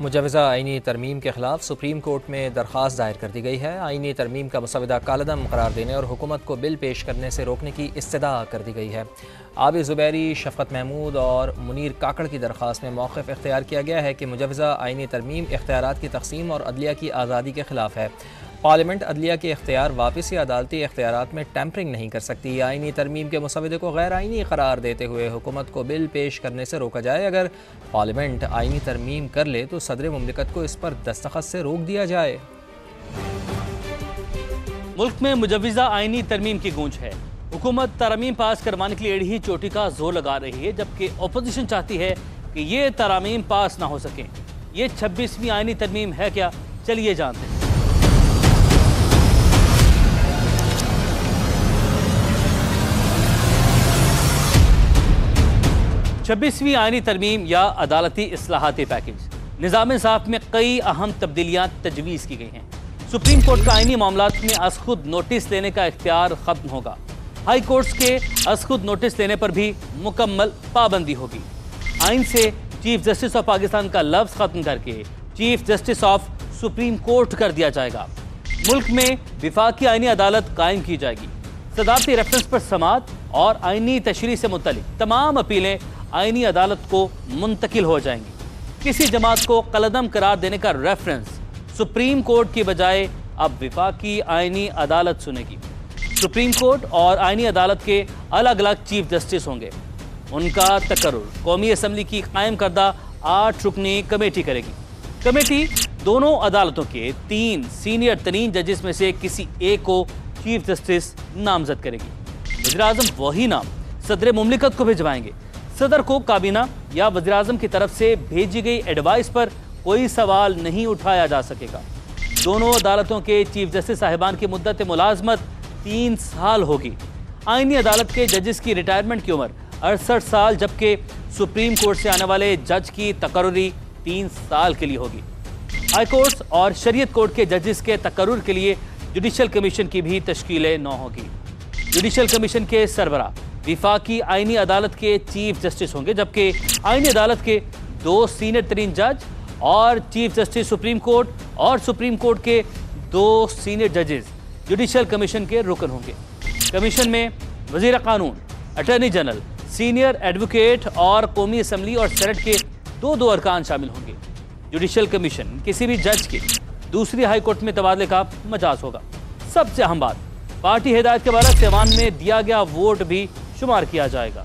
मुजवज़ा आइनी तरमीम के ख़िलाफ़ सुप्रीम कोर्ट में दरख्वास्त दायर कर दी गई है। आइनी तरमीम का मसवदा कालदम करार देने और हुकूमत को बिल पेश करने से रोकने की इस्तदा कर दी गई है। आबिद ज़ुबैरी, शफ़क़त महमूद और मुनीर काकड़ की दरख्वास्त में मौक़िफ़ इख्तियार किया गया है कि मुजवज़ा आइनी तरमीम इख्तियारात की तक़सीम और अदलिया की आज़ादी के ख़िलाफ़ है। पार्लियामेंट अदलिया के इख्तियार वापस या अदालती इख्तियारात में टैंपरिंग नहीं कर सकती। आइनी तरमीम के मसवदे को गैर आइनी करार देते हुए हुकूमत को बिल पेश करने से रोका जाए। अगर पार्लियामेंट आइनी तरमीम कर ले तो सदर मुमलिकत को इस पर दस्तखत से रोक दिया जाए। मुल्क में मुजवज़ा आइनी तरमीम की गूंज है। हुकूमत तरमीम पास करवाने के लिए एड़ी चोटी का जोर लगा रही है, जबकि अपोजिशन चाहती है कि ये तरमीम पास ना हो सके। ये 26वीं आइनी तरमीम है क्या, चलिए जानते हैं। 26वीं आइनी तरमीम या अदालती इस्लाहाती पैकेज निज़ाम इंसाफ में कई अहम तब्दीलियाँ तजवीज़ की गई हैं। सुप्रीम कोर्ट का आइनी मामलात में अज़ खुद नोटिस लेने का इख्तियार ख़त्म होगा। हाई कोर्ट्स के अज़ खुद नोटिस लेने पर भी मुकम्मल पाबंदी होगी। आइन से चीफ जस्टिस ऑफ पाकिस्तान का लफ्ज़ ख़त्म करके chief justice of supreme court कर दिया जाएगा। मुल्क में विफाकी आइनी अदालत कायम की जाएगी। सदारती रेफरेंस पर समाअत और आइनी तशरीह से मुतल्लिक तमाम अपीलें आइनी अदालत को मुंतकिल हो जाएंगी। किसी जमात को कलदम करार देने का रेफरेंस सुप्रीम कोर्ट की बजाय अब विफाकी आइनी अदालत सुनेगी। सुप्रीम कोर्ट और आइनी अदालत के अलग अलग चीफ जस्टिस होंगे। उनका तकर्रुर कौमी असम्बली की कायम करदा 8 रुकनी कमेटी करेगी। कमेटी दोनों अदालतों के 3 सीनियर तरीन जजेस में से किसी एक को चीफ जस्टिस नामजद करेगी। वज़ीर-ए-आज़म वही नाम सदर मुमलिकत को भिजवाएंगे। सदर को काबीना या वज़ीर-ए-आज़म की तरफ से भेजी गई एडवाइस पर कोई सवाल नहीं उठाया जा सकेगा। दोनों अदालतों के चीफ जस्टिस साहिबान की मुद्दत मुलाजमत 3 साल होगी। आइनी अदालत के जजेस की रिटायरमेंट की उम्र 68 साल, जबकि सुप्रीम कोर्ट से आने वाले जज की तकर्रुरी 3 साल के लिए होगी। हाई कोर्ट्स और शरीयत कोर्ट के जजेस के तकर्रुर के लिए जुडिशल कमीशन की भी तश्कील न होगी। जुडिशल कमीशन के सरबरा विफाकी आइनी अदालत के चीफ जस्टिस होंगे, जबकि आइनी अदालत के 2 सीनियर तरीन जज और चीफ जस्टिस सुप्रीम कोर्ट और सुप्रीम कोर्ट के 2 सीनियर जजेस जुडिशल कमीशन के रुकन होंगे। कमीशन में वजीर कानून, अटॉर्नी जनरल, सीनियर एडवोकेट और कौमी असम्बली और सेनेट के 2 अरकान शामिल होंगे। जुडिशल कमीशन किसी भी जज के दूसरी हाई कोर्ट में तबादले का मजाज होगा। सबसे अहम बात, पार्टी हिदायत के बाद ऐवान में दिया गया वोट भी शुमार किया जाएगा।